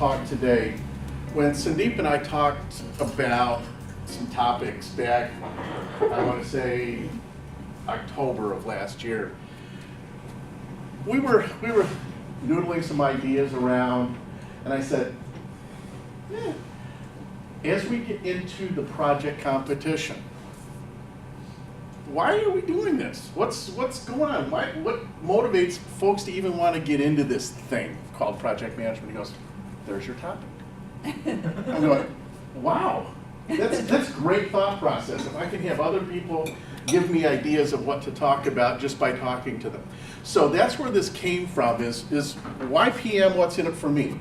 talk today. When Sandeep and I talked about some topics back, I want to say October of last year, we were noodling some ideas around, and I said, as we get into the project competition, why are we doing this? What's going on? What motivates folks to even want to get into this thing called project management? He goes, there's your topic. I'm going, wow, that's great thought process. If I can have other people give me ideas of what to talk about just by talking to them. So that's where this came from, is why PM, what's in it for me?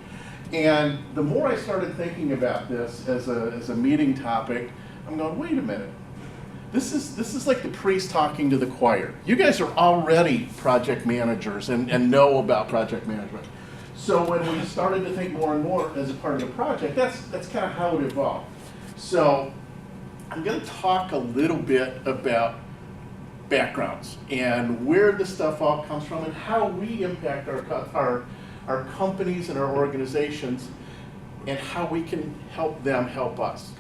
And the more I started thinking about this as a meeting topic, I'm going, wait a minute. This is like the priest talking to the choir. You guys are already project managers and know about project management. So when we started to think more and more as a part of the project, that's kind of how it evolved. So I'm going to talk a little bit about backgrounds and where this stuff all comes from and how we impact our companies and our organizations and how we can help them help us.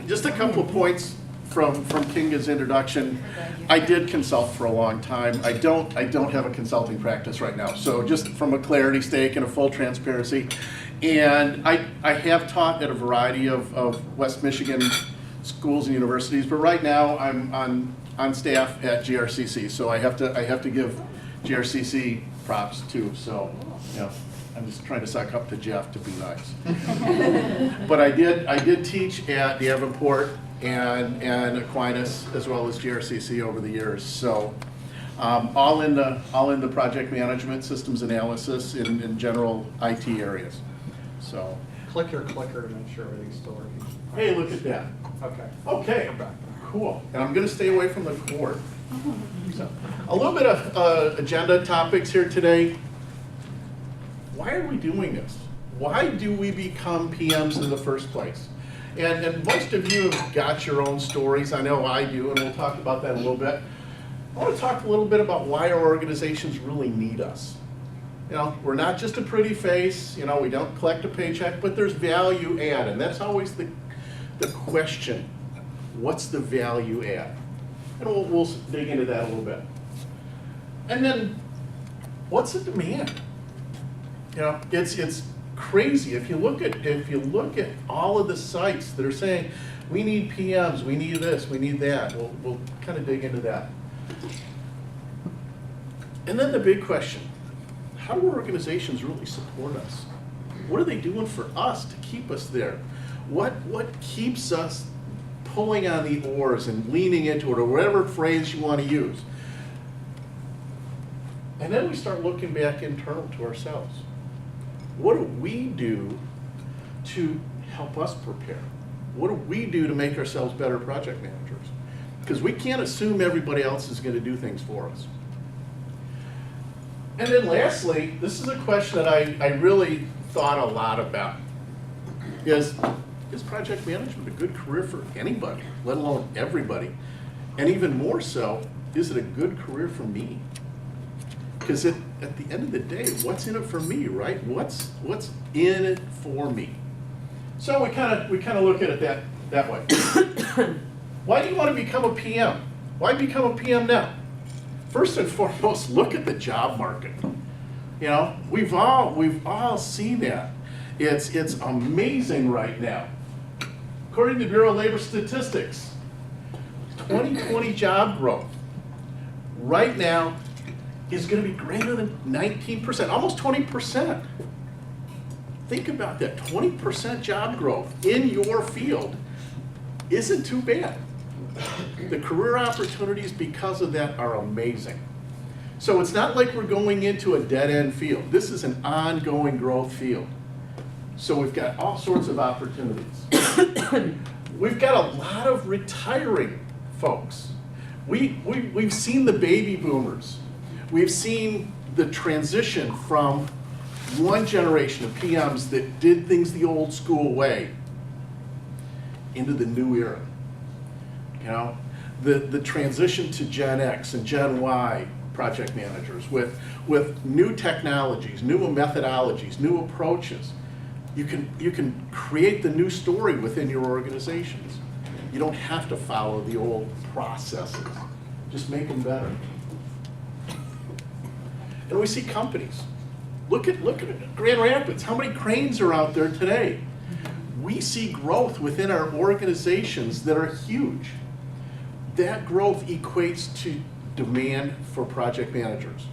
Just a couple of points from Kinga's introduction. I did consult for a long time. I don't have a consulting practice right now. So just from a clarity stake and a full transparency. And I have taught at a variety of West Michigan schools and universities, but right now I'm on staff at GRCC. So I have to give GRCC props too. So I'm just trying to suck up to Jeff to be nice. But I did teach at Davenport and Aquinas as well as GRCC over the years. So all in the project management, systems analysis, in general IT areas. So Click your clicker to make sure everything's still working. hey, look at that. Okay, cool. And I'm going to stay away from the cord. So a little bit of agenda topics here today. Why are we doing this? Why do we become PMs in the first place? And most of you have got your own stories. I know I do, and we'll talk about that a little bit. I want to talk a little bit about why our organizations really need us. We're not just a pretty face. We don't collect a paycheck, but there's value add, and that's always the question. What's the value add? And we'll dig into that a little bit. And then, what's the demand? It's crazy. If you look at all of the sites that are saying we need PMs, we need this, we need that. We'll kind of dig into that. And then the big question: how do organizations really support us? What are they doing for us to keep us there? What keeps us pulling on the oars and leaning into it, or whatever phrase you want to use? And then we start looking back internal to ourselves. What do we do to help us prepare? What do we do to make ourselves better project managers? Because we can't assume everybody else is going to do things for us. And then lastly, this is a question that I really thought a lot about. Is project management a good career for anybody, let alone everybody? And even more so, is it a good career for me? Because at the end of the day, what's in it for me, right? What's in it for me? So we kind of look at it that way. Why do you want to become a PM? Why become a PM now? First and foremost, look at the job market. We've all seen that. It's amazing right now. According to the Bureau of Labor Statistics, 2020 job growth right now is going to be greater than 19%, almost 20%. Think about that, 20% job growth in your field isn't too bad. The career opportunities because of that are amazing. So it's not like we're going into a dead-end field. This is an ongoing growth field. So we've got all sorts of opportunities. We've got a lot of retiring folks. We've seen the baby boomers. We've seen the transition from one generation of PMs that did things the old school way into the new era. The transition to Gen X and Gen Y project managers with new technologies, new methodologies, new approaches. You can create the new story within your organizations. You don't have to follow the old processes. Just make them better. And we see companies. Look at Grand Rapids. How many cranes are out there today? We see growth within our organizations that are huge. That growth equates to demand for project managers.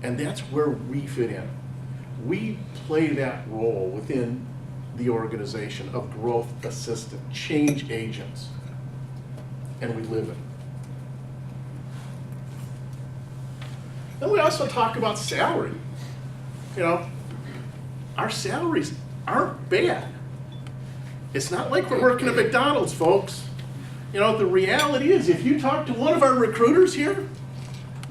And that's where we fit in. We play that role within the organization of growth assistant, change agents, and we live it. Then we also talk about salary. You know, our salaries aren't bad. It's not like we're working at McDonald's, folks. You know, the reality is, if you talk to one of our recruiters here,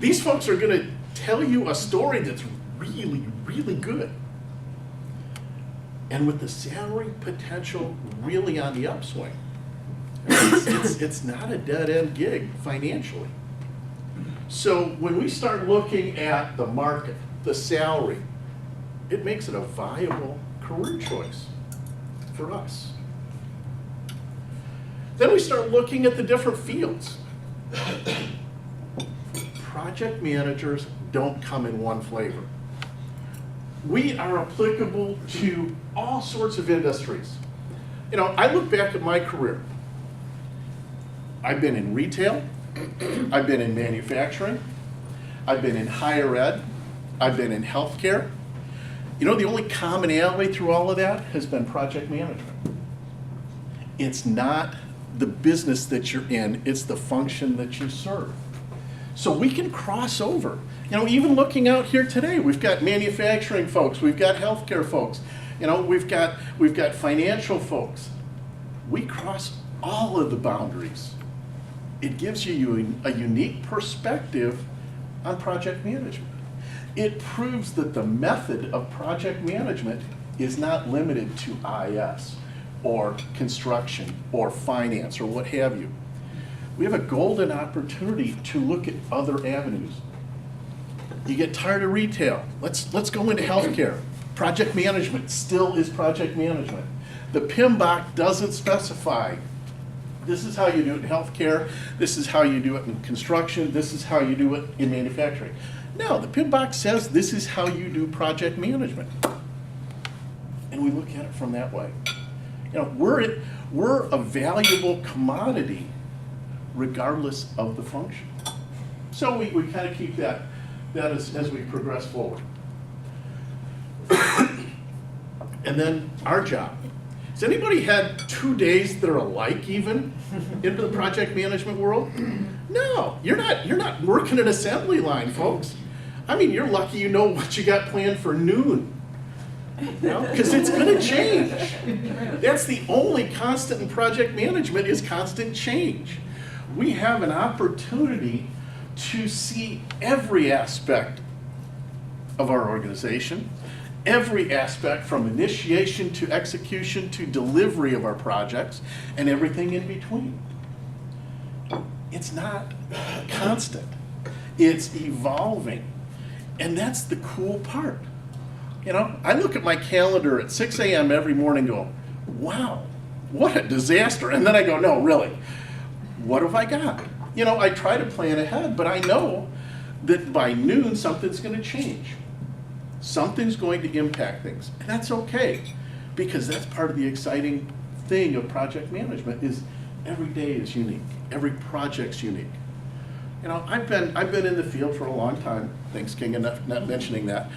these folks are going to tell you a story that's really, really good. And with the salary potential really on the upswing, it's not a dead-end gig financially. So when we start looking at the market, the salary, it makes it a viable career choice for us. Then we start looking at the different fields. Project managers don't come in one flavor. We are applicable to all sorts of industries. You know, I look back at my career. I've been in retail, I've been in manufacturing, I've been in higher ed, I've been in healthcare. You know, the only commonality through all of that has been project management. It's not the business that you're in, it's the function that you serve. So we can cross over. You know, even looking out here today, we've got manufacturing folks, we've got healthcare folks, you know, we've got financial folks. We cross all of the boundaries. It gives you a unique perspective on project management. It proves that the method of project management is not limited to IS or construction or finance or what have you. We have a golden opportunity to look at other avenues. You get tired of retail, let's go into healthcare. Project management still is project management. The PMBOK doesn't specify, this is how you do it in healthcare, this is how you do it in construction, this is how you do it in manufacturing. No, the PMBOK says this is how you do project management. And we look at it from that way. You know, we're a valuable commodity regardless of the function. So we kind of keep that as we progress forward. And then our job. Has anybody had 2 days that are alike even into the project management world? No, you're not working an assembly line, folks. I mean, you're lucky you know what you got planned for noon. Because it's going to change. That's the only constant in project management is constant change. We have an opportunity to see every aspect of our organization, every aspect from initiation to execution to delivery of our projects, and everything in between. It's not constant. It's evolving. And that's the cool part. You know, I look at my calendar at 6 a.m. every morning going, wow, what a disaster. And then I go, no, really, what have I got? You know, I try to plan ahead, but I know that by noon something's going to change. Something's going to impact things. And that's okay, because that's part of the exciting thing of project management is every day is unique. Every project's unique. You know, I've been in the field for a long time. Thanks, King, enough not mentioning that.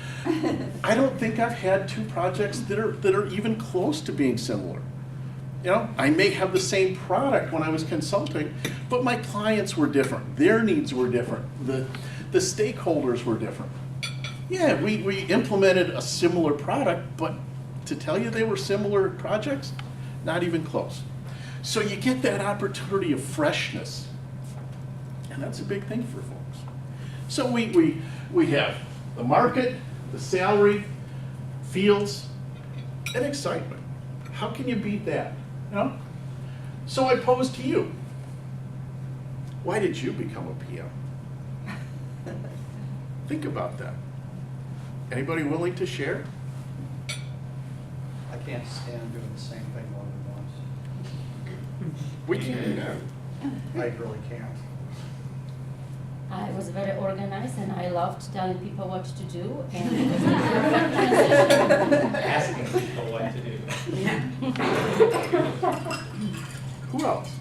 I don't think I've had 2 projects that are even close to being similar. You know, I may have the same product when I was consulting, but my clients were different. Their needs were different. The stakeholders were different. Yeah, we implemented a similar product, but to tell you they were similar projects, not even close. So you get that opportunity of freshness. And that's a big thing for folks. So we have the market, the salary, fields, and excitement. How can you beat that? You know? So I pose to you, why did you become a PM? Think about that. Anybody willing to share? I can't stand doing the same thing more than once. We can, I really can't. I was very organized and I loved telling people what to do and it was a perfect transition. Asking people what to do. Who else?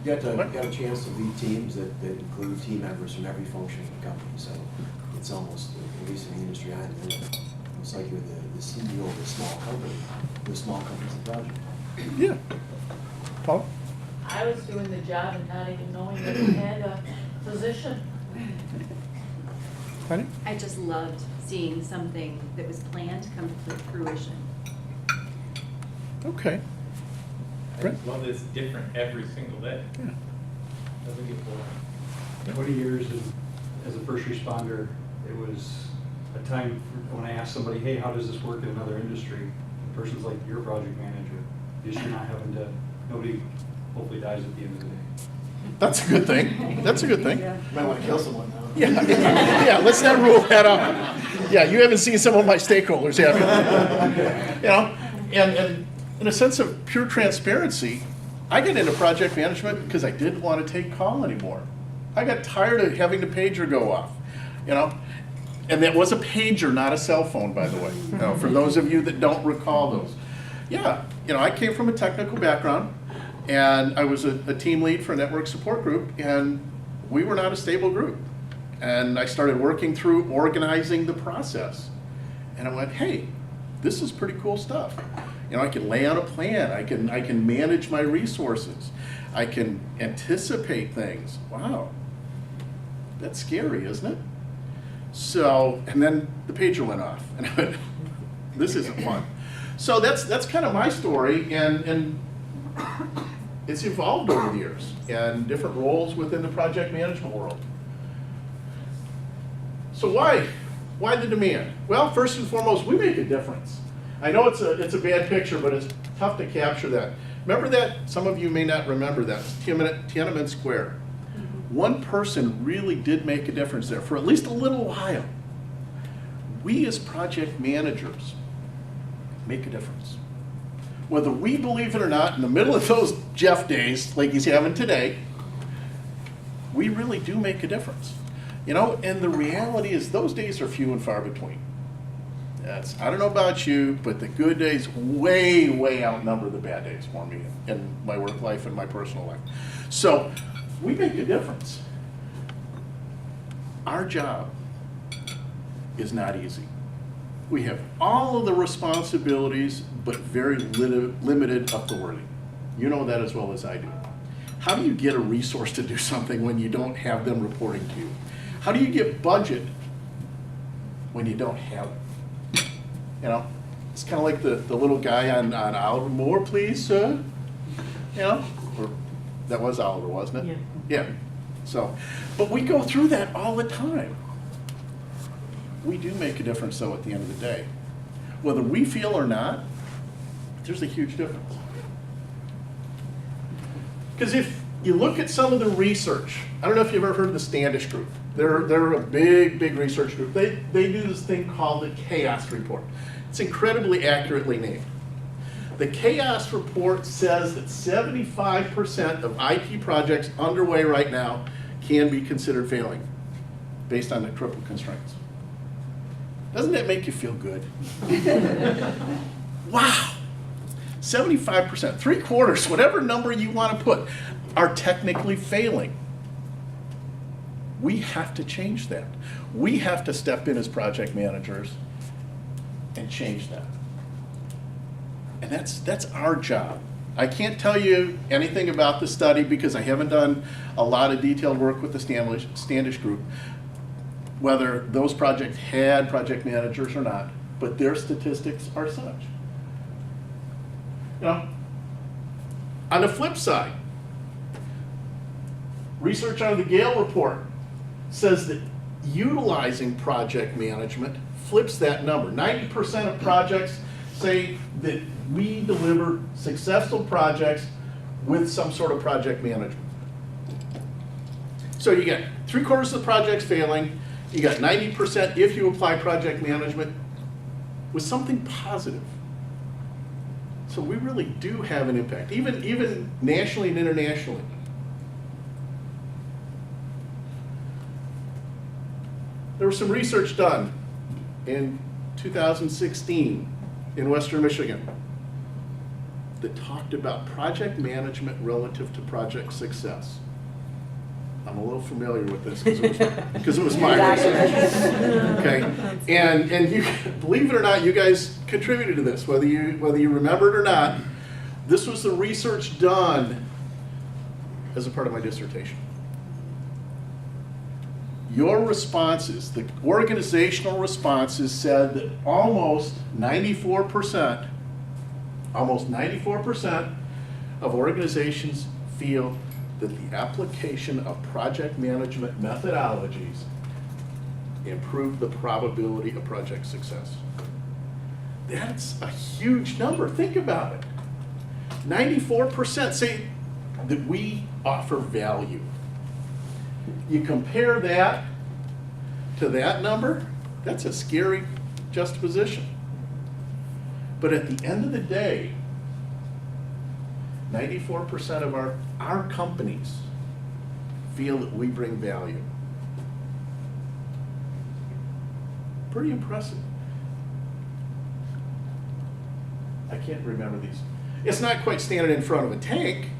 Got a chance to lead teams that include team members from every function of the company, so it's almost, at least in the industry I'm in, it's like you're the CEO of a small company, the small company's the project. Yeah. Paul? I was doing the job and not even knowing that we had a position. Honey? I just loved seeing something that was planned come to fruition. Okay. I just love that it's different every single day. Yeah. Doesn't get boring. 20 years as a first responder, it was a time when I asked somebody, hey, how does this work in another industry? The person's like, you're a project manager. You're just not having to, nobody hopefully dies at the end of the day. That's a good thing. That's a good thing. You might want to kill someone now. Yeah, yeah, let's not rule that out. Yeah, you haven't seen some of my stakeholders, have you? You know, and in a sense of pure transparency, I got into project management because I didn't want to take call anymore. I got tired of having the pager go off, you know? And that was a pager, not a cell phone, by the way, you know, for those of you that don't recall those. Yeah, you know, I came from a technical background, and I was a team lead for a network support group, and we were not a stable group. And I started working through organizing the process. And I went, hey, this is pretty cool stuff. You know, I can lay out a plan, I can manage my resources, I can anticipate things. Wow, that's scary, isn't it? So, and then the pager went off, and I went, this isn't fun. So that's kind of my story, and it's evolved over the years, and different roles within the project management world. So why the demand? Well, first and foremost, we make a difference. I know it's a bad picture, but it's tough to capture that. Remember that? Some of you may not remember that. Tiananmen Square. One person really did make a difference there for at least a little while. We as project managers make a difference. Whether we believe it or not, in the middle of those Jeff days, like he's having today, we really do make a difference. You know, and the reality is those days are few and far between. I don't know about you, but the good days way, way outnumber the bad days for me in my work life and my personal life. So we make a difference. Our job is not easy. We have all of the responsibilities, but very limited authority. You know that as well as I do. How do you get a resource to do something when you don't have them reporting to you? How do you get budget when you don't have it? You know, it's kind of like the little guy on Oliver, more please, sir. You know, or that was Oliver, wasn't it? Yeah. So, but we go through that all the time. We do make a difference, though, at the end of the day. Whether we feel or not, there's a huge difference. Because if you look at some of the research, I don't know if you've ever heard of the Standish Group. They're a big research group. They do this thing called the Chaos Report. It's incredibly accurately named. The Chaos Report says that 75% of IT projects underway right now can be considered failing based on the triple constraints. Doesn't that make you feel good? Wow. 75%, 3/4, whatever number you want to put, are technically failing. We have to change that. We have to step in as project managers and change that. And that's our job. I can't tell you anything about the study because I haven't done a lot of detailed work with the Standish Group, whether those projects had project managers or not, but their statistics are such. You know, on the flip side, research out of the Gale report says that utilizing project management flips that number. 90% of projects say that we deliver successful projects with some sort of project management. So you get 3/4 of the projects failing, You got 90% if you apply project management with something positive. So we really do have an impact, even nationally and internationally. There was some research done in 2016 in Western Michigan that talked about project management relative to project success. I'm a little familiar with this because it was my research. Okay, and you, believe it or not, you guys contributed to this, whether you remember it or not. This was the research done as a part of my dissertation. Your responses, the organizational responses, said that almost 94% of organizations feel that the application of project management methodologies improve the probability of project success. That's a huge number. Think about it. 94% say that we offer value. You compare that to that number, that's a scary juxtaposition. But at the end of the day, 94% of our companies feel that we bring value. Pretty impressive. I can't remember these. It's not quite standing in front of a tank,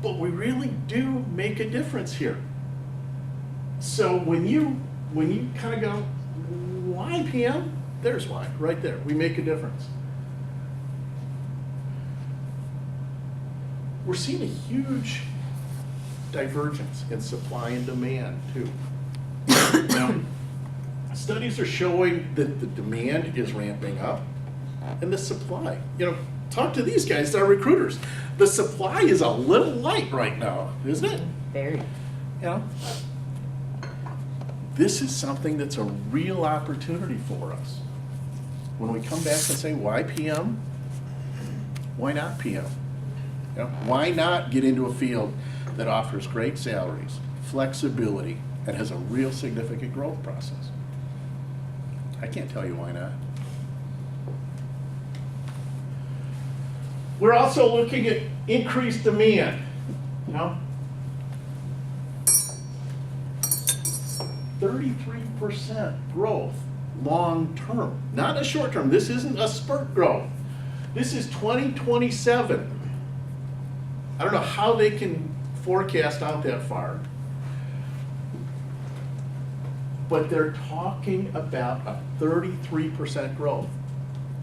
but we really do make a difference here. So when you kind of go, why PM? There's why, right there. We make a difference. We're seeing a huge divergence in supply and demand too. Now, studies are showing that the demand is ramping up and the supply, talk to these guys, our recruiters. The supply is a little light right now, isn't it? Very. This is something that's a real opportunity for us. When we come back and say, why PM? Why not PM? Why not get into a field that offers great salaries, flexibility, and has a real significant growth process? I can't tell you why not. We're also looking at increased demand. 33% growth long term, not a short term. This isn't a spurt growth. This is 2027. I don't know how they can forecast out that far, but they're talking about a 33% growth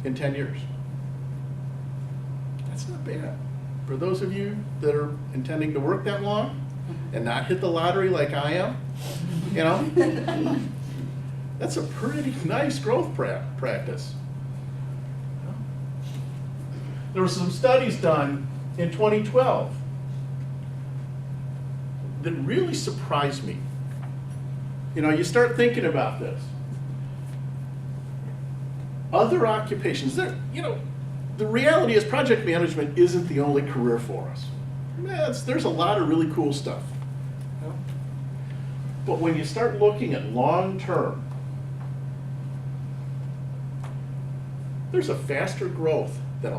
in 10 years. That's not bad. For those of you that are intending to work that long and not hit the lottery like I am, that's a pretty nice growth practice. There were some studies done in 2012 that really surprised me. You start thinking about this. Other occupations, the reality is project management isn't the only career for us. There's a lot of really cool stuff. But when you start looking at long term, there's a faster growth than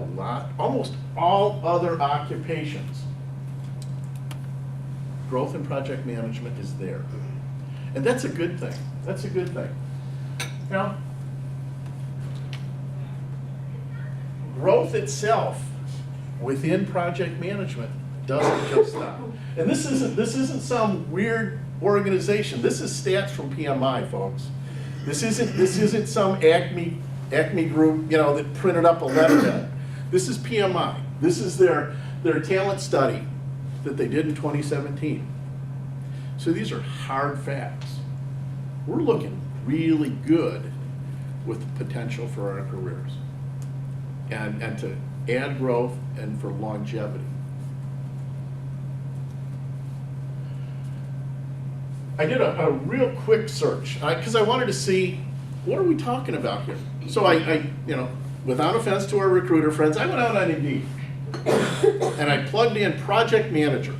almost all other occupations. Growth in project management is there. And that's a good thing. That's a good thing. Growth itself within project management doesn't just stop. And this isn't some weird organization. This is stats from PMI, folks. This isn't some Acme group, that printed up a letterhead. This is PMI. This is their talent study that they did in 2017. So these are hard facts. We're looking really good with the potential for our careers and to add growth and for longevity. I did a real quick search because I wanted to see what are we talking about here. So I without offense to our recruiter friends, I went out on Indeed and I plugged in project manager.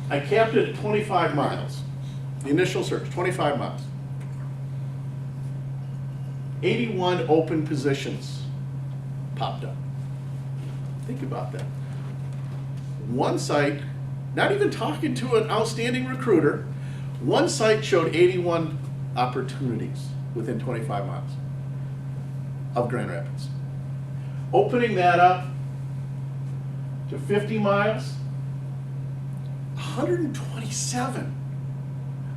I capped it at 25 miles. the initial search, 25 miles. 81 open positions popped up. Think about that. One site, not even talking to an outstanding recruiter, one site showed 81 opportunities within 25 miles of Grand Rapids. Opening that up to 50 miles, 127.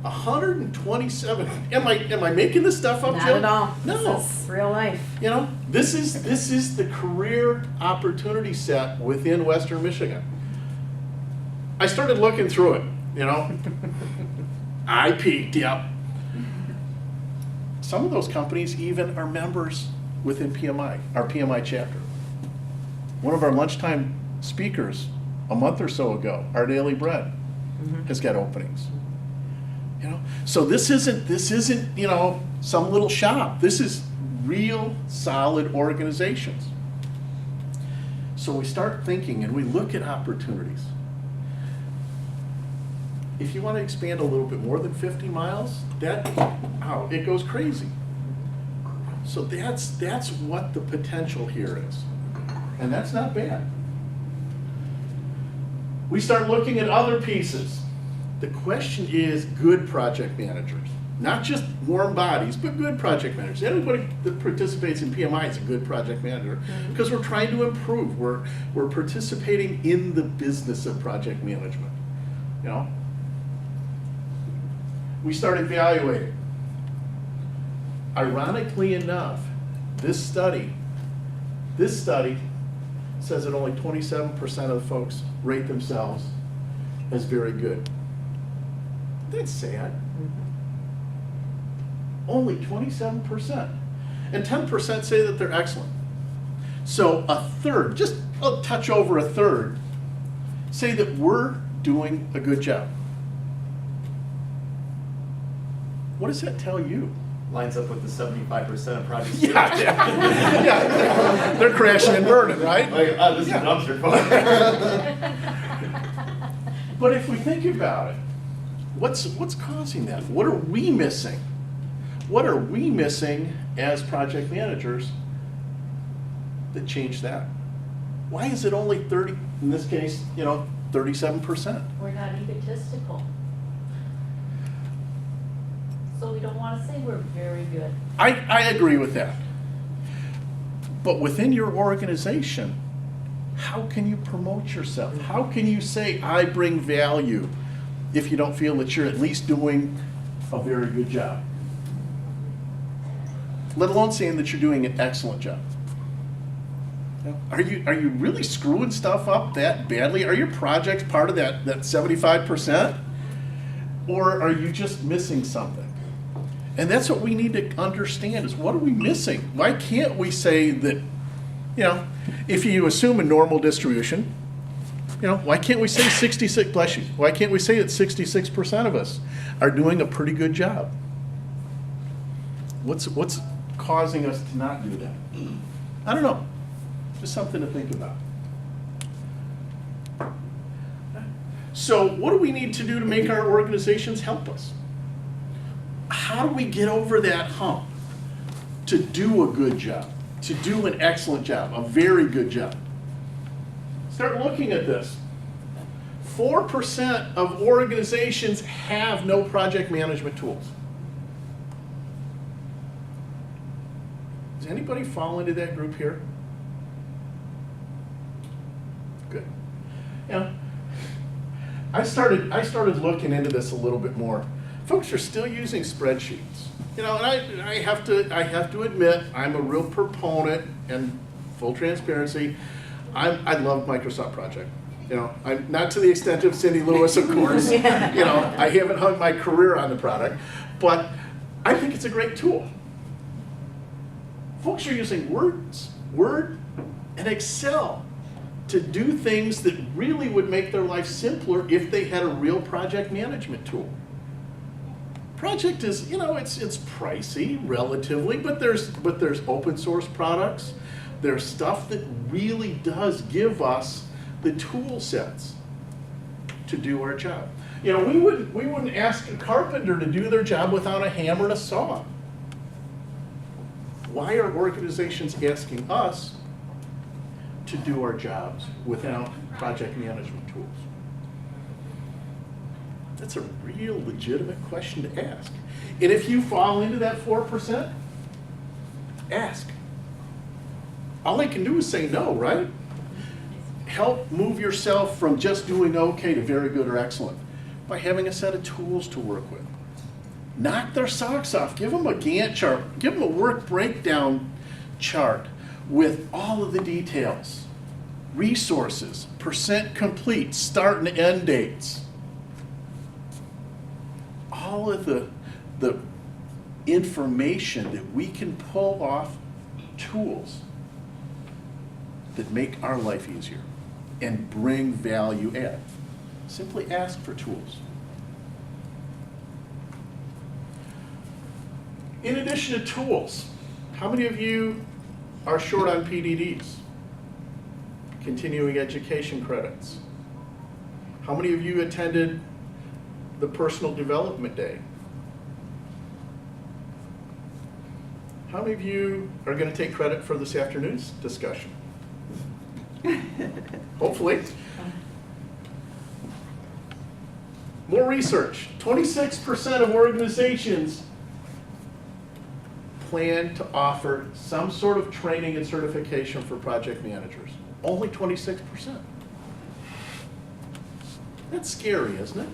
127. Am I making this stuff up, Not Jill? at all. No. This is real life. You know, this is the career opportunity set within Western Michigan. I started looking through it, you know. I peeked, yep. Some of those companies even are members within PMI, our PMI chapter. One of our lunchtime speakers a month or so ago, Our Daily Bread, has got openings. You know, so this isn't, you know, some little shop. This is real solid organizations. So we start thinking and we look at opportunities. If you want to expand a little bit more than 50 miles, it goes crazy. So that's what the potential here is. And that's not bad. We start looking at other pieces. The question is good project managers. Not just warm bodies, but good project managers. Everybody that participates in PMI is a good project manager because we're trying to improve. We're participating in the business of project management. You know? We start evaluating. Ironically enough, this study says that only 27% of the folks rate themselves as very good. That's sad. Only 27%. And 10% say that they're excellent. So a third, just a touch over a third, say that we're doing a good job. What does that tell you? Lines up with the 75% of projects. Yeah. They're crashing and burning, right? Like, this is dumpster fire. But if we think about it, what's causing that? What are we missing? What are we missing as project managers that change that? Why is it only 30, in this case, 37%? We're not egotistical. So we don't want to say we're very good. I agree with that. But within your organization, how can you promote yourself? How can you say, I bring value, if you don't feel that you're at least doing a very good job? Let alone saying that you're doing an excellent job. Are you really screwing stuff up that badly? Are your projects part of that 75%? Or are you just missing something? And that's what we need to understand is what are we missing? Why can't we say that, if you assume a normal distribution, why can't we say 66, bless you, why can't we say that 66% of us are doing a pretty good job? What's causing us to not do that? I don't know. Just something to think about. So what do we need to do to make our organizations help us? How do we get over that hump to do a good job, to do an excellent job, a very good job? Start looking at this. 4% of organizations have no project management tools. Does anybody fall into that group here? Good. I started looking into this a little bit more. Folks are still using spreadsheets, and I have to admit I'm a real proponent, and full transparency, I love Microsoft Project. I'm not to the extent of Cindy Lewis, of course. I haven't hung my career on the product, but I think it's a great tool. Folks are using Word and Excel to do things that really would make their life simpler if they had a real project management tool. Project is, it's pricey relatively, but there's open source products. There's stuff that really does give us the tool sets to do our job. You know, we wouldn't ask a carpenter to do their job without a hammer and a saw. Why are organizations asking us to do our jobs without project management tools? That's a real legitimate question to ask. And if you fall into that 4%, ask. All they can do is say no, right? Help move yourself from just doing okay to very good or excellent by having a set of tools to work with. Knock their socks off. Give them a Gantt chart. Give them a work breakdown chart with all of the details, resources, percent complete, start and end dates. All of the information that we can pull off tools that make our life easier and bring value add. Simply ask for tools. In addition to tools, how many of you are short on PDDs? Continuing education credits. How many of you attended the personal development day? How many of you are going to take credit for this afternoon's discussion? Hopefully. More research. 26% of organizations plan to offer some sort of training and certification for project managers. Only 26%. That's scary, isn't it?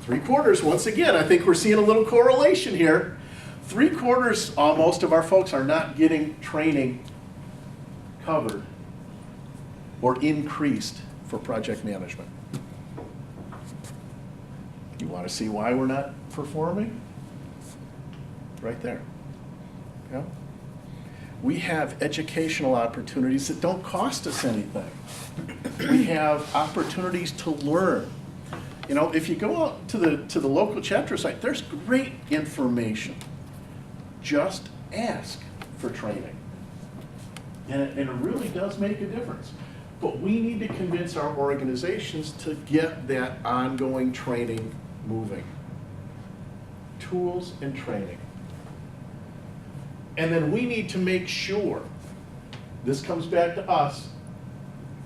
3/4, once again, I think we're seeing a little correlation here. 3/4 almost of our folks are not getting training covered or increased for project management. You want to see why we're not performing? Right there. Yeah. We have educational opportunities that don't cost us anything. We have opportunities to learn. You know, if you go out to the local chapter site, there's great information. Just ask for training. And it really does make a difference. But we need to convince our organizations to get that ongoing training moving. Tools and training. And then we need to make sure, this comes back to us,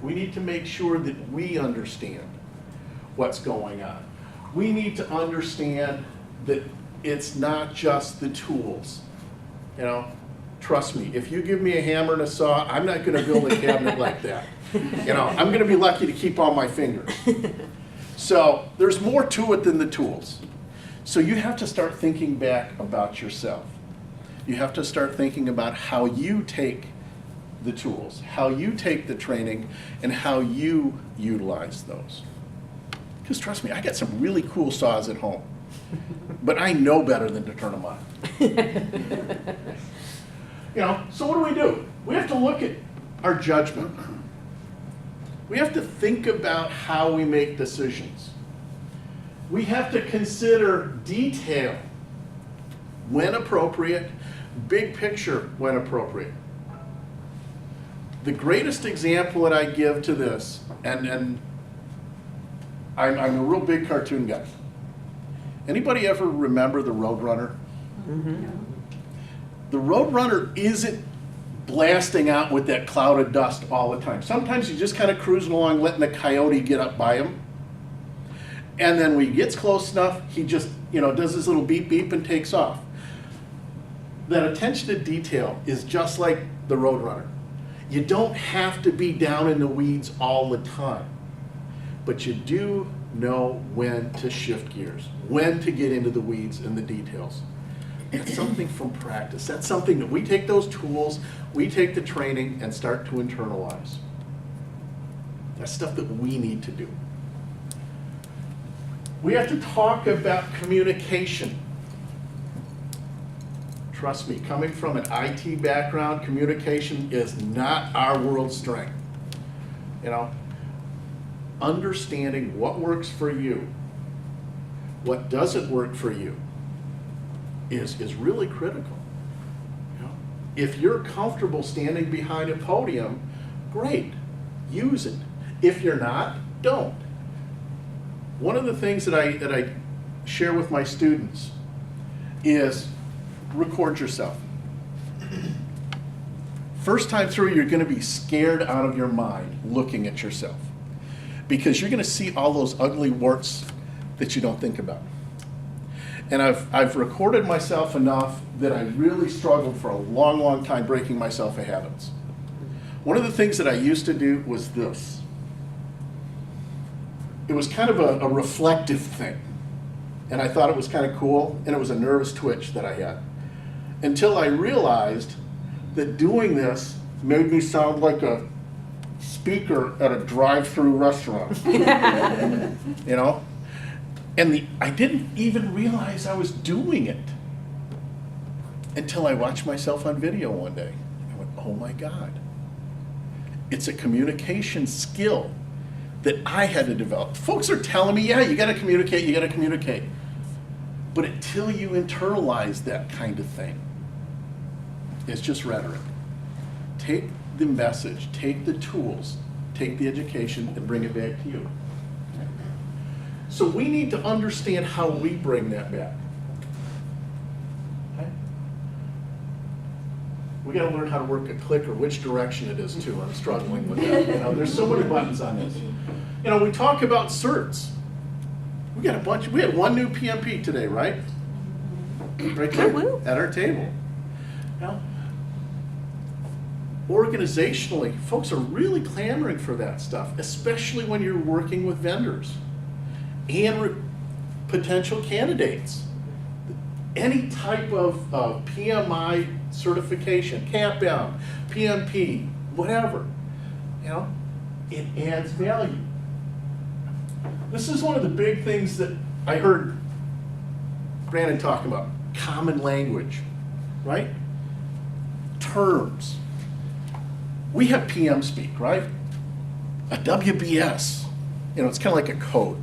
we need to make sure that we understand what's going on. We need to understand that it's not just the tools. You know, trust me, if you give me a hammer and a saw, I'm not going to build a cabinet like that. You know, I'm going to be lucky to keep all my fingers. So there's more to it than the tools. So you have to start thinking back about yourself. You have to start thinking about how you take the tools, how you take the training, and how you utilize those. Because trust me, I got some really cool saws at home, but I know better than to turn them on. You know, so what do? We have to look at our judgment. We have to think about how we make decisions. We have to consider detail when appropriate, big picture when appropriate. The greatest example that I give to this, and I'm a real big cartoon guy. Anybody ever remember the Roadrunner? Mm-hmm. The Roadrunner isn't blasting out with that cloud of dust all the time. Sometimes he's just kind of cruising along, letting the coyote get up by him. And then when he gets close enough, he just, does his little beep beep and takes off. That attention to detail is just like the Roadrunner. You don't have to be down in the weeds all the time, but you do know when to shift gears, when to get into the weeds and the details. That's something from practice. That's something that we take those tools, we take the training and start to internalize. That's stuff that we need to do. We have to talk about communication. Trust me, coming from an IT background, communication is not our world strength. Understanding what works for you, what doesn't work for you, is really critical. If you're comfortable standing behind a podium, great, use it. If you're not, don't. one of the things that I share with my students is record yourself. First time through, you're going to be scared out of your mind looking at yourself because you're going to see all those ugly warts that you don't think about. And I've recorded myself enough that I really struggled for a long, long time breaking myself of habits. One of the things that I used to do was this. It was kind of a reflective thing. And I thought it was kind of cool, and it was a nervous twitch that I had. Until I realized that doing this made me sound like a speaker at a drive-through restaurant. You know? And I didn't even realize I was doing it until I watched myself on video one day. I went, oh my God. It's a communication skill that I had to develop. Folks are telling me, yeah, you gotta communicate, you gotta communicate. But until you internalize that kind of thing, it's just rhetoric. Take the message, take the tools, take the education, and bring it back to you. So we need to understand how we bring that back. Okay? We got to learn how to work a clicker, which direction it is too. I'm struggling with that. You know, there's so many buttons on this. You know, we talk about certs. We got a bunch. We had one new PMP today, right? Right there at our table. Now, organizationally, folks are really clamoring for that stuff, especially when you're working with vendors and potential candidates. Any type of PMI certification, CAPM, PMP, whatever, you know, it adds value. This is one of the big things that I heard Brandon talking about, common language, right? Terms. We have PM speak, right? A WBS, you know, it's kind of like a code.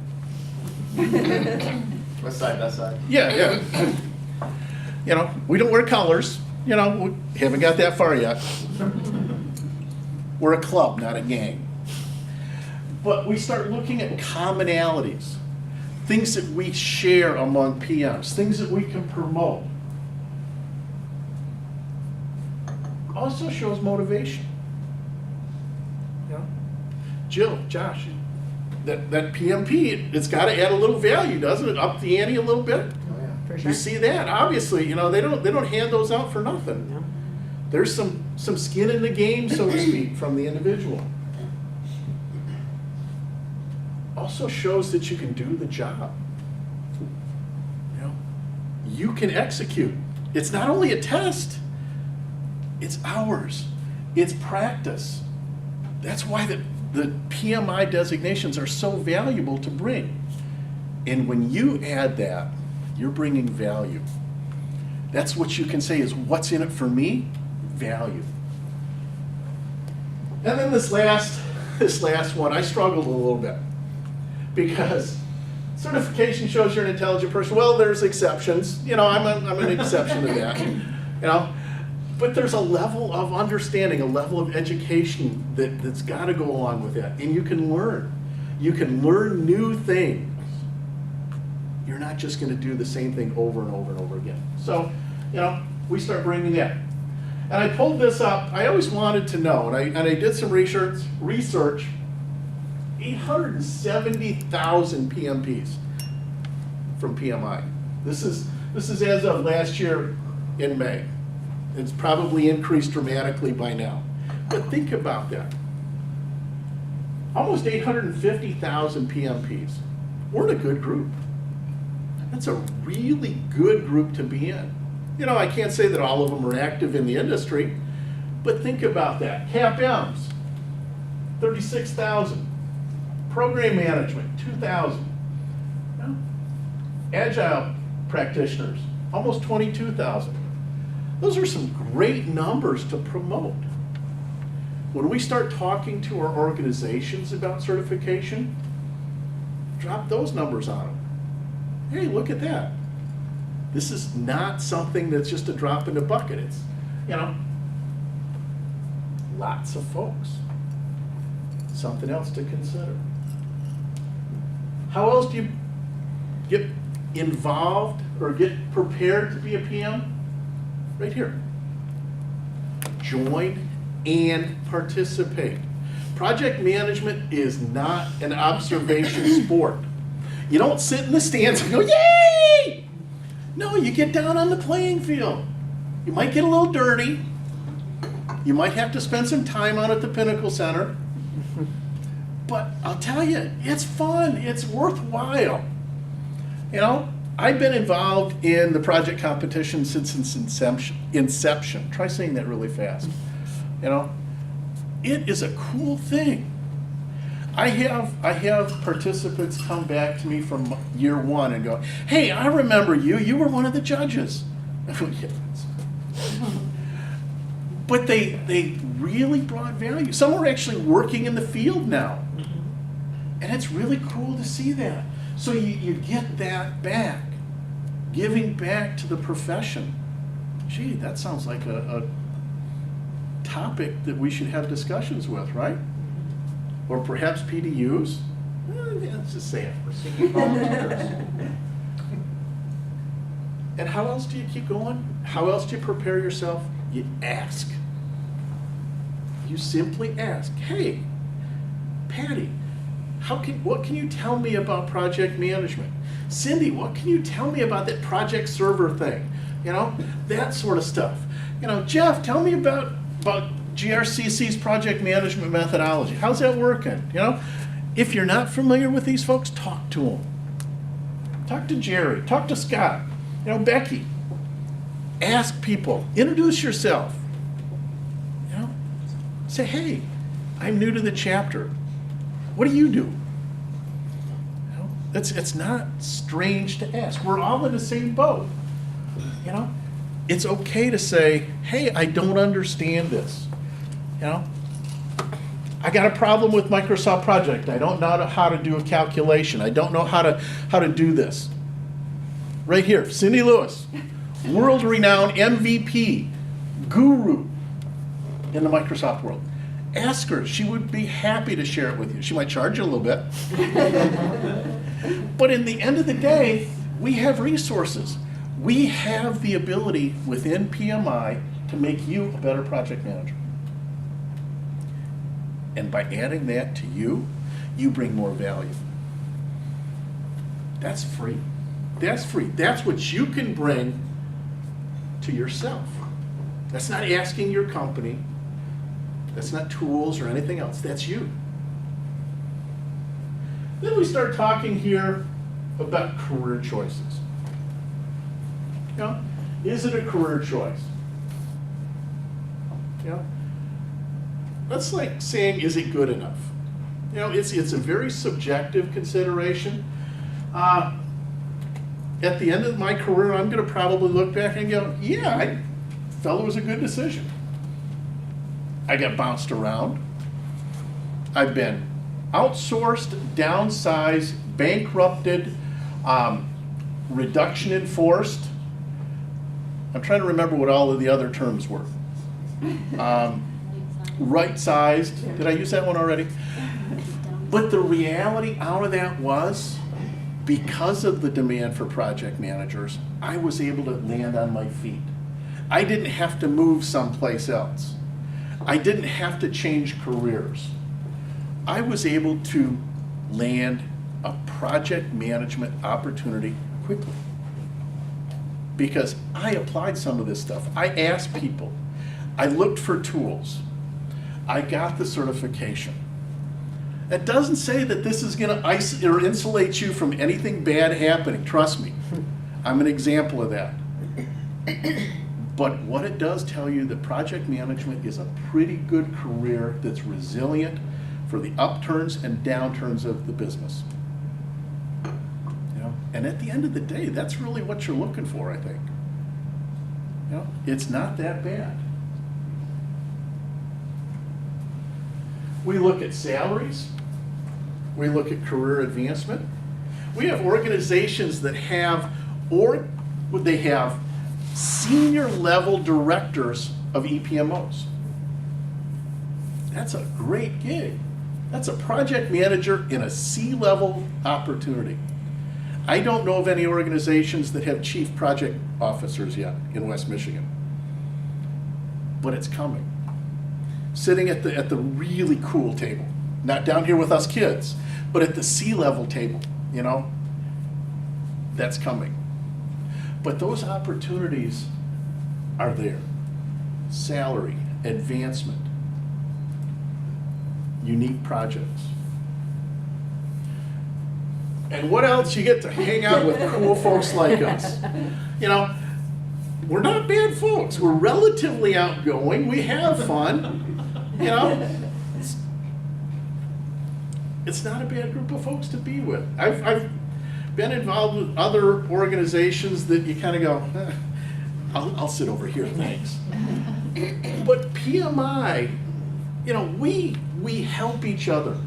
West side, best side. Yeah. You know, we don't wear colors. You know, we haven't got that far yet. We're a club, not a gang. But we start looking at commonalities, things that we share among PMs, things that we can promote. Also shows motivation. You know, Jill, Josh, that PMP, it's got to add a little value, doesn't it? Up the ante a little bit. Oh, yeah. For You sure. see that? Obviously, you know, they don't hand those out for nothing. No. There's some skin in the game, so to speak, from the individual. Also shows that you can do the job. You know, you can execute. It's not only a test, it's hours, it's practice. That's why the PMI designations are so valuable to bring. And when you add that, you're bringing value. That's what you can say is, what's in it for me? Value. And then this last one, I struggled a little bit because certification shows you're an intelligent person. Well, there's exceptions. You know, I'm an exception to that. You know, but there's a level of understanding, a level of education that's got to go along with that, and you can learn. You can learn new things. You're not just going to do the same thing over and over and over again. So, you know, we start bringing that. And I pulled this up. I always wanted to know, and I did some research. 870,000 PMPs from PMI. This is as of last year in May. It's probably increased dramatically by now. But think about that. Almost 850,000 PMPs. We're in a good group. That's a really good group to be in. You know, I can't say that all of them are active in the industry, but think about that. CAPMs, 36,000. Program management, 2,000. Agile practitioners, almost 22,000. Those are some great numbers to promote. When we start talking to our organizations about certification, drop those numbers on them. Hey, look at that. This is not something that's just a drop in the bucket. It's, you know, lots of folks. Something else to consider. How else do you get involved or get prepared to be a PM? Right here. Join and participate. Project management is not an observation sport. You don't sit in the stands and go, yay! No, you get down on the playing field. You might get a little dirty. You might have to spend some time out at the Pinnacle Center. But I'll tell you, it's fun. It's worthwhile. You know, I've been involved in the project competition since its inception. Try saying that really fast. You know, it is a cool thing. I have participants come back to me from year one and go, hey, I remember you. You were one of the judges. But they really brought value. Some are actually working in the field now. And it's really cool to see that. So you get that back, giving back to the profession. Gee, that sounds like a topic that we should have discussions with, right? Or perhaps PDUs? Let's just say it. We're seeking volunteers. And how else do you keep going? How else do you prepare yourself? You ask. You simply ask, hey, Patty, what can you tell me about project management? Cindy, what can you tell me about that project server thing? You know, that sort of stuff. You know, Jeff, tell me about GRCC's project management methodology. How's that working? You know, if you're not familiar with these folks, talk to them. Talk to Jerry, talk to Scott, you know, Becky. Ask people, introduce yourself. You know, say, hey, I'm new to the chapter. What do you do? You know, it's not strange to ask. We're all in the same boat. You know, it's okay to say, hey, I don't understand this. You know, I got a problem with Microsoft Project. I don't know how to do a calculation. I don't know how to do this. Right here, Cindy Lewis, world-renowned MVP, guru in the Microsoft world. Ask her. She would be happy to share it with you. She might charge you a little bit. But in the end of the day, we have resources. We have the ability within PMI to make you a better project manager. And by adding that to you, you bring more value. That's free. That's free. That's what you can bring to yourself. That's not asking your company. That's not tools or anything else. That's you. Then we start talking here about career choices. You know, is it a career choice? You know, that's like saying, is it good enough? You know, it's a very subjective consideration. At the end of my career, I'm going to probably look back and go, yeah, I felt it was a good decision. I got bounced around. I've been outsourced, downsized, bankrupted, reduction in force. I'm trying to remember what all of the other terms were. Right-sized. Did I use that one already? But the reality out of that was, because of the demand for project managers, I was able to land on my feet. I didn't have to move someplace else. I didn't have to change careers. I was able to land a project management opportunity quickly because I applied some of this stuff. I asked people. I looked for tools. I got the certification. That doesn't say that this is going to insulate you from anything bad happening. Trust me. I'm an example of that. But what it does tell you that project management is a pretty good career that's resilient for the upturns and downturns of the business. You know? And at the end of the day, that's really what you're looking for, I think. You know? It's not that bad. We look at salaries. We look at career advancement. We have organizations that have senior level directors of EPMOs. That's a great gig. That's a project manager in a C-level opportunity. I don't know of any organizations that have chief project officers yet in West Michigan. But it's coming. Sitting at the really cool table. Not down here with us kids, but at the C-level table, you know? That's coming. But those opportunities are there. Salary, advancement, unique projects. And what else? You get to hang out with cool folks like us. You know, we're not bad folks. We're relatively outgoing. We have fun. You know, it's not a bad group of folks to be with. I've been involved with other organizations that you kind of go, I'll sit over here, thanks. But PMI, you know, we help each other.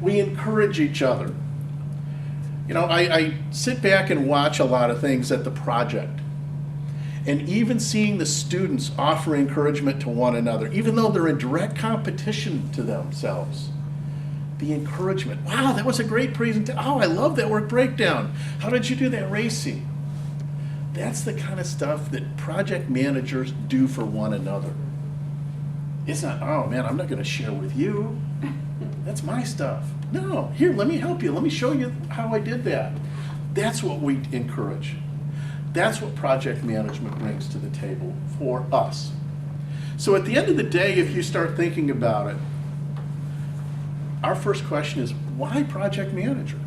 We encourage each other. You know, I sit back and watch a lot of things at the project. And even seeing the students offer encouragement to one another, even though they're in direct competition to themselves. The encouragement. Wow, that was a great presentation. Oh, I love that work breakdown. How did you do that racing? That's the kind of stuff that project managers do for one another. It's not, oh man, I'm not going to share with you. That's my stuff. No, here, let me help you. Let me show you how I did that. That's what we encourage. That's what project management brings to the table for us. So at the end of the day, if you start thinking about it, our first question is, why project manager?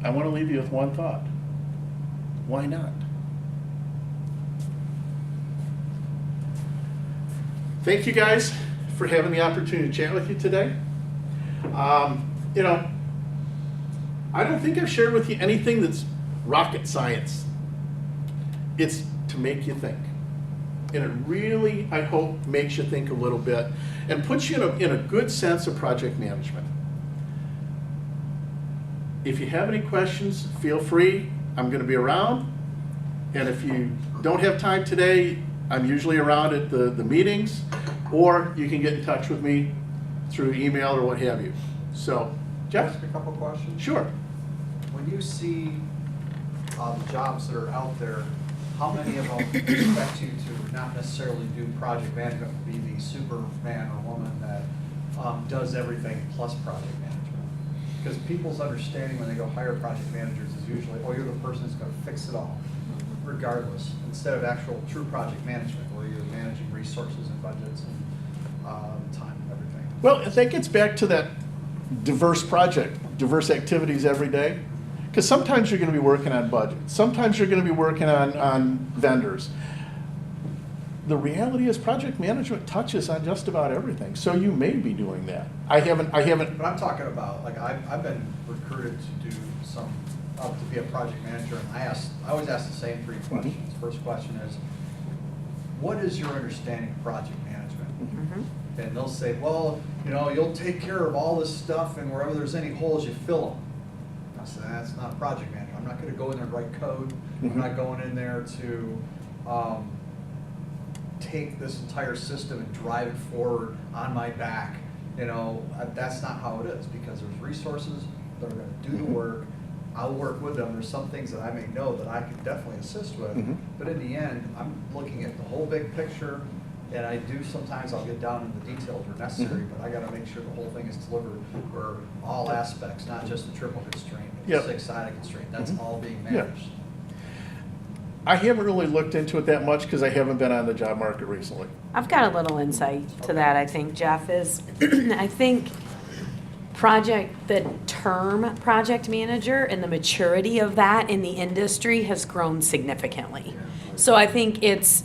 I want to leave you with one thought. Why not? Thank you guys for having the opportunity to chat with you today. You know, I don't think I've shared with you anything that's rocket science. It's to make you think. And it really, I hope, makes you think a little bit and puts you in a good sense of project management. If you have any questions, feel free. I'm going to be around. And if you don't have time today, I'm usually around at the meetings, or you can get in touch with me through email or what have you. So, Jeff? Ask a couple questions. Sure. When you see jobs that are out there, how many of them expect you to not necessarily do project management, but be the superman or woman that does everything plus project management? Because people's understanding when they go hire project managers is usually, oh, you're the person that's going to fix it all, regardless, instead of actual true project management where you're managing resources and budgets and time and everything. Well, that gets back to that diverse project, diverse activities every day. Because sometimes you're going to be working on budgets. Sometimes you're going to be working on vendors. The reality is project management touches on just about everything. So you may be doing that. I haven't. But I'm talking about, like, I've been recruited to do to be a project manager, and I always ask the same three questions. First question is, what is your understanding of project management? Mm-hmm. And they'll say, well, you know, you'll take care of all this stuff, and wherever there's any holes, you fill them. I said, that's not a project manager. I'm not going to go in there and write code. I'm not going in there to take this entire system and drive it forward on my back. You know, that's not how it is, because there's resources that are going to do the work. I'll work with them. There's some things that I may know that I could definitely assist with. But in the end, I'm looking at the whole big picture. And I do sometimes, I'll get down into the details where necessary, but I got to make sure the whole thing is delivered for all aspects, not just the triple constraint, but the six-sided constraint. That's all being managed. I haven't really looked into it that much because I haven't been on the job market recently. I've got a little insight to that, I think, Jeff, is I think the term project manager and the maturity of that in the industry has grown significantly. So I think it's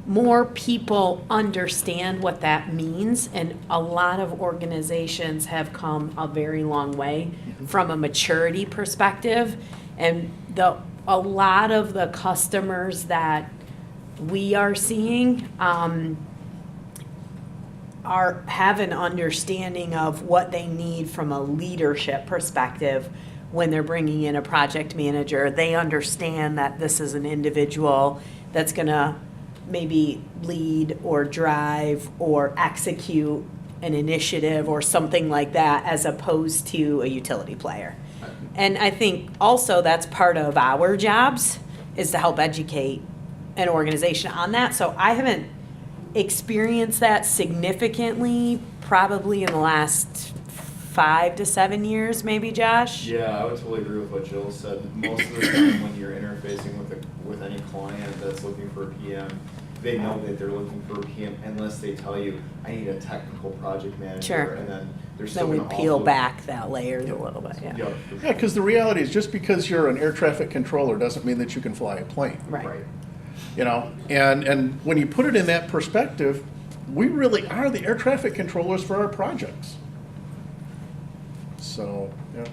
more people understand what that means, and a lot of organizations have come a very long way from a maturity perspective, and a lot of the customers that we are seeing have an understanding of what they need from a leadership perspective when they're bringing in a project manager. They understand that this is an individual that's going to maybe lead or drive or execute an initiative or something like that as opposed to a utility player. And I think also that's part of our jobs is to help educate an organization on that. So I haven't experienced that significantly probably in the last 5 to 7 years, maybe, Josh? Yeah, I would totally agree with what Jill said. Most of the time when you're interfacing with any client that's looking for a PM, they know that they're looking for a PM unless they tell you, I need a technical project manager. Sure. And then they're still Then we gonna peel also- back that layer a little bit, yeah. Yeah, for Yeah, sure. because the reality is just because you're an air traffic controller doesn't mean that you can fly a plane. Right. You know, and when you put it in that perspective, we really are the air traffic controllers for our projects. So, yeah,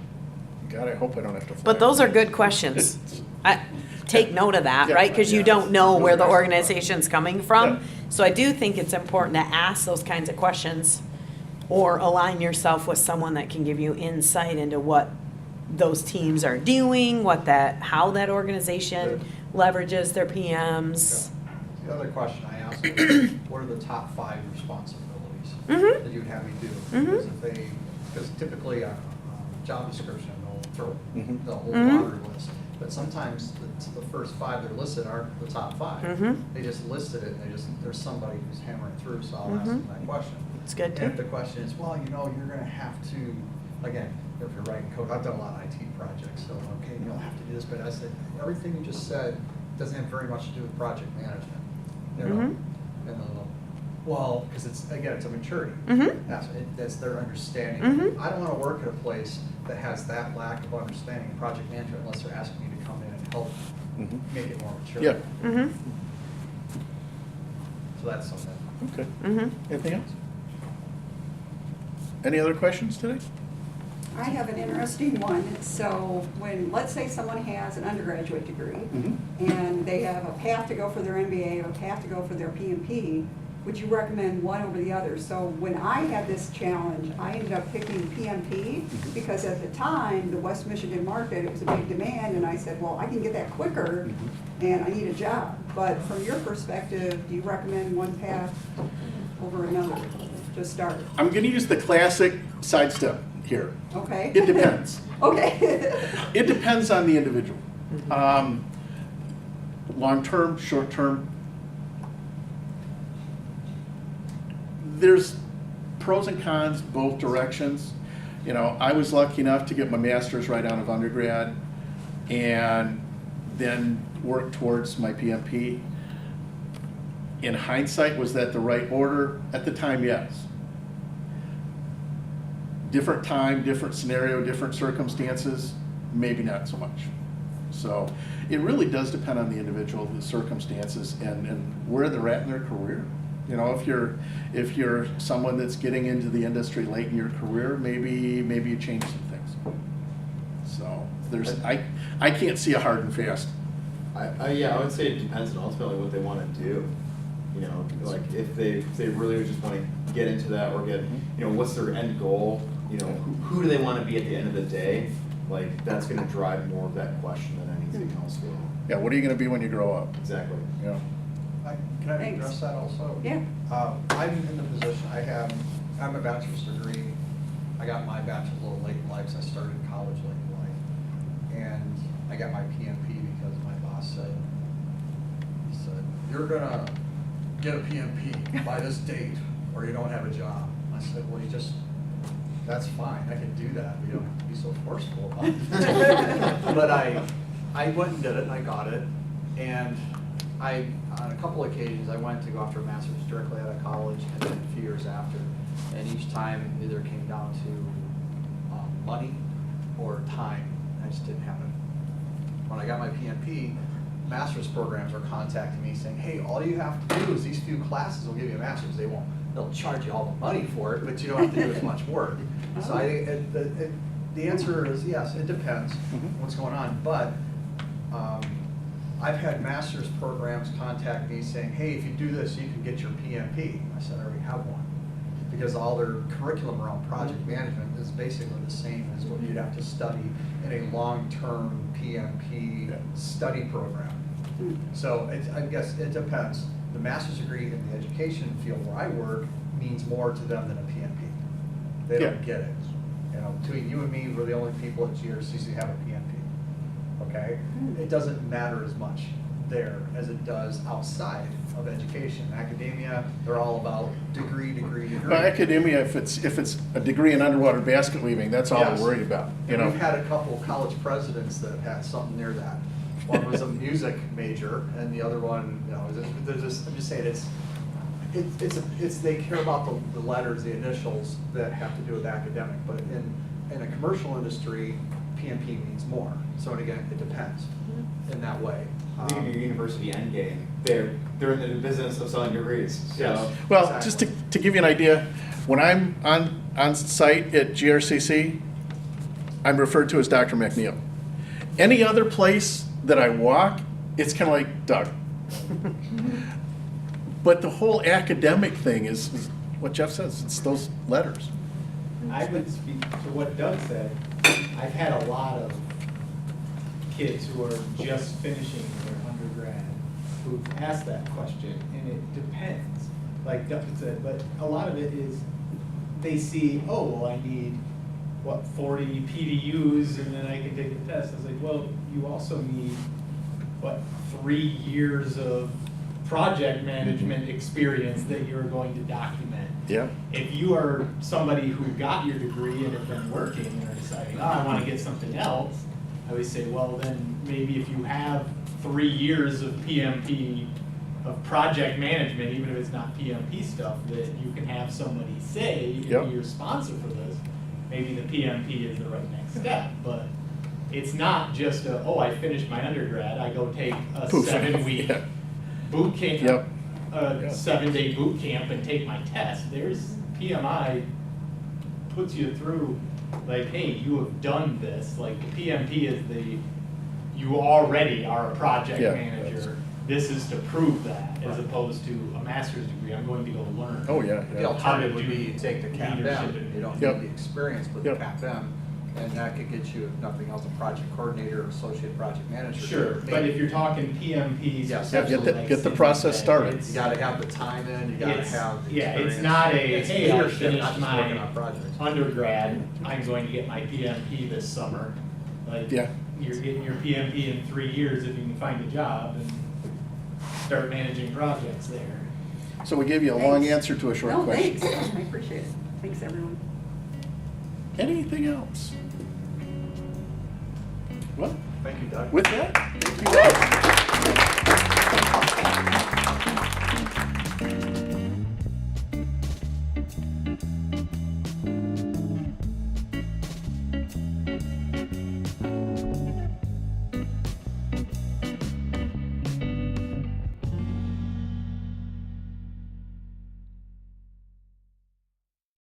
God, I hope I don't have to fly. But those are good questions. Take note of that, Yeah. right? Because you don't know where the organization's coming Yeah. from. So I do think it's important to ask those kinds of questions or align yourself with someone that can give you insight into what those teams are doing, how that organization leverages their PMs. The other question I asked was, what are the top 5 responsibilities that you'd have me do? Because typically a job description, they'll throw the whole laundry list. But sometimes the first 5 that are listed aren't the top 5. They just listed it, and there's somebody who's hammering through, so I'll ask them that question. It's good And too. if the question is, well, you're gonna have to, again, if you're writing code, I've done a lot of IT projects, so, okay, you'll have to do this, but I said, everything you just said doesn't have very much to do with project management, you know? And then, well, because it's a maturity. That's their understanding. I don't wanna work at a place that has that lack of understanding of project management unless they're asking me to come in and help make it more mature. Yeah, So that's something. okay. Anything else? Any other questions today? I have an interesting one. So when, let's say someone has an undergraduate degree and they have a path to go for their MBA or a path to go for their PMP, would you recommend one over the other? So when I had this challenge, I ended up picking PMP because at the time, the West Michigan market, it was a big demand, and I said, well, I can get that quicker and I need a job. But from your perspective, do you recommend one path over another to start? I'm gonna use the classic sidestep here. Okay? It depends. Okay. It depends on the individual. Long-term, short-term. There's pros and cons both directions. You know, I was lucky enough to get my master's right out of undergrad and then work towards my PMP. In hindsight, was that the right order? At the time, yes. Different time, different scenario, different circumstances, maybe not so much. So it really does depend on the individual, the circumstances, and where they're at in their career. You know, if you're someone that's getting into the industry late in your career, maybe you change some things. So I can't see a hard and fast. I would say it depends on ultimately what they want to do. You know, like if they really just want to get into that or get, you know, what's their end goal? You know, who do they want to be at the end of the day? Like that's going to drive more of that question than anything else will. Yeah, what are you going to be when you grow up? Exactly. Yeah. Can I Thanks. address that also? Yeah. I'm in the position, I'm a bachelor's degree. I got my bachelor's a little late in life, so I started college late in life. And I got my PMP because my boss said, you're gonna get a PMP by this date or you don't have a job. I said, well, that's fine, I can do that. We don't have to be so forceful about it. But I went and did it and I got it. And on a couple occasions, I went to go after a master's directly out of college and then a few years after. And each time it either came down to money or time. I just didn't have it. When I got my PMP, master's programs were contacting me saying, hey, all you have to do is these few classes will give you a master's. They'll charge you all the money for it, but you don't have to do as much work. So the answer is yes, it depends what's going on. But I've had master's programs contact me saying, hey, if you do this, you can get your PMP. I said, I already have one. Because all their curriculum around project management is basically the same as what you'd have to study in a long-term PMP study program. So I guess it depends. the master's degree in the education field where I work means more to them than a PMP. They don't Yeah. get it. You know, between you and me, we're the only people at GRCC who have a PMP, okay? It doesn't matter as much there as it does outside of education. Academia, they're all about degree, degree, degree. Well, academia, if it's a degree in underwater basket weaving, that's all Yes. we're worried about, you And know? we've had a couple college presidents that have had something near that. One was a music major, and the other one, you know, they're just, I'm just saying, it's they care about the letters, the initials that have to do with academic, but in a commercial industry, PMP means more. So and again, it depends in that way. I think in your university end game, they're in the business of selling degrees. So. Yes. Well, Exactly. just to give you an idea, when I'm on site at GRCC, I'm referred to as Dr. MacNeil. Any other place that I walk, it's kind of like Doug. But the whole academic thing is what Jeff says, it's those letters. I would speak to what Doug said. I've had a lot of kids who are just finishing their undergrad who've asked that question, and it depends. Like Doug said, but a lot of it is they see, oh, well, I need, 40 PDUs, and then I can take a test. I was like, well, you also need, 3 years of project management experience that you're going to document. Yeah. If you are somebody who got your degree and have been working and are deciding, oh, I want to get something else, I always say, well, then maybe if you have 3 years of PMP, of project management, even if it's not PMP stuff, that you can have somebody say, if Yep. you're sponsor for this, maybe the PMP is the right next step. But it's not just I finished my undergrad, I go take a Poof. 7-week Yeah. boot camp, Yep. a Yeah. 7-day boot camp and take my test. There's PMI puts you through, like, hey, you have done this. Like, the PMP is you already are a project Yeah, manager. This is to prove that, as opposed to a master's degree. I'm going to go learn. Oh, yeah, The yeah. alternative would be you take the Leadership CAPM, and- you don't Yep. need the experience with the Yep. CAPM, and that could get you, if nothing else, a project coordinator, or associate project manager. Sure, but if you're talking PMPs, Yes. Yeah, get the process started. You gotta have the time in, you gotta It's- have the yeah, it's experience. not a, It's hey, I leadership, finished not just my working on projects. undergrad, I'm going to get my PMP this summer. Like, Yeah. you're getting your PMP in 3 years if you can find a job and start managing projects there. So we gave you a long Thanks. answer to a short No, question. thanks, I appreciate it. Thanks, everyone. Anything else? Well, Thank you, Doug. with that, thank you guys.